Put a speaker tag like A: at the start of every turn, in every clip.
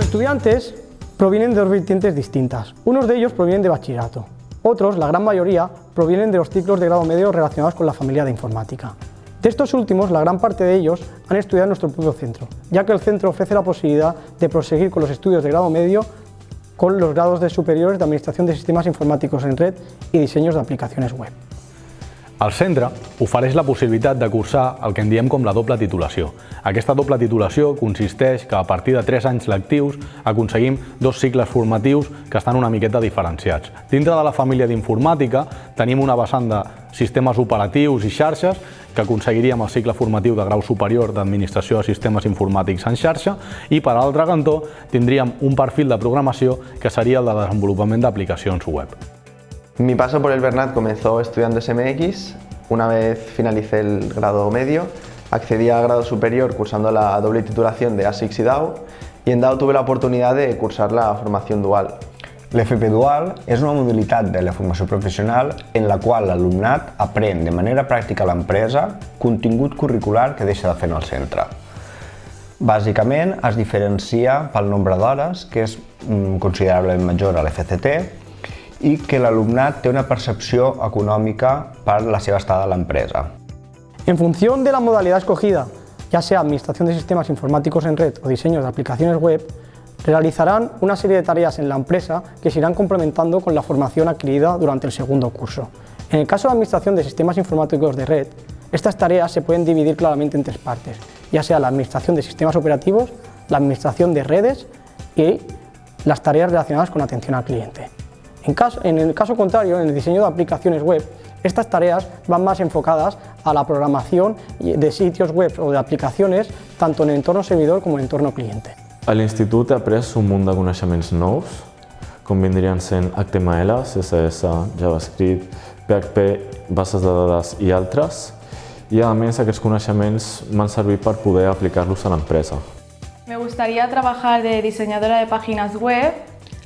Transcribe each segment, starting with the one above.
A: estudiantes provienen de dos vertientes distintas. Unos de ellos provienen de bachillerato, otros, la gran mayoría, provienen de los ciclos de grado medio relacionados con la familia de informática. De estos últimos, la gran parte de ellos han estudiado en nuestro propio centro, ya que el centro ofrece la posibilidad de proseguir con los estudios de grado medio con los grados de superiores de Administración de Sistemes Informàtics en Red i Dissenyos d'aplicacions web.
B: El centre ofereix la possibilitat de cursar el que en diem com la doble titulació. Aquesta doble titulació consisteix que a partir de 3 anys lectius aconseguim 2 cicles formatius que estan una miqueta diferenciats. Dintre de la família d'informàtica tenim una vessant de sistemes operatius i xarxes que aconseguiríem el cicle formatiu de grau superior d'Administració de Sistemes Informàtics en xarxa i per l'altre cantó tindríem un perfil de programació que seria el de desenvolupament d'aplicacions web.
C: Mi paso por el Bernat comenzó estudiando SMX. Una vez finalicé el grado medio, accedí al grado superior cursando la doble titulación de ASICS y DAO, y en DAO tuve la oportunidad de cursar la formación dual.
D: L'FP Dual és una modalitat de la formació professional en la qual l'alumnat aprèn de manera pràctica a l'empresa contingut curricular que deixa de fer en el centre. Bàsicament es diferencia pel nombre d'hores, que és considerablement major a l'FCT, i que l'alumnat té una percepció econòmica per la seva estada a l'empresa.
A: En función de la modalidad escogida, ya sea Administración de Sistemas Informáticos en Red o Diseños de Aplicaciones Web, realizarán una serie de tareas en la empresa que se irán complementando con la formación adquirida durante el segundo curso. En el caso de Administración de Sistemas Informáticos de Red, estas tareas se pueden dividir claramente en 3 partes, ya sea la Administración de Sistemas Operativos, la Administración de Redes y las tareas relacionadas con atención al cliente. En el caso contrario, en el diseño de aplicaciones web, estas tareas van más enfocadas a la programación de sitios web o de aplicaciones tanto en el entorno servidor como en el entorno cliente.
E: A l'institut he après un munt de coneixements nous, com vindrien sent HTML, CSS, JavaScript, PHP, bases de dades i altres, i a més aquests coneixements m'han servit per poder aplicar-los a l'empresa.
F: Me gustaría trabajar de diseñadora de páginas web.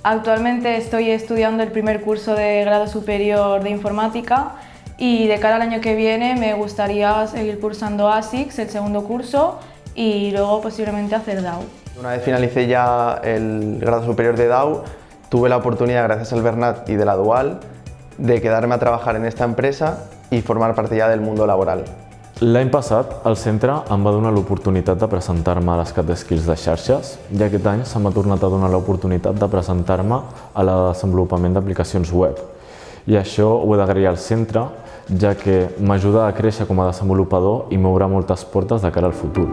F: Actualmente estoy estudiando el primer curso de grado superior de informática y de cara al año que viene me gustaría seguir cursando ASICS, el segundo curso, y luego posiblemente hacer DAO.
C: Una vez finalicé ya el grado superior de DAO, tuve la oportunidad, gracias al Bernat y de la Dual, de quedarme a trabajar en esta empresa y formar parte ya del mundo laboral.
E: L'any passat, el centre em va donar l'oportunitat de presentar-me a les CatSkills de xarxes i aquest any se m'ha tornat a donar l'oportunitat de presentar-me a la de desenvolupament d'aplicacions web. I això ho he d'agrair al centre, ja que m'ajuda a créixer com a desenvolupador i m'obre moltes portes de cara al futur.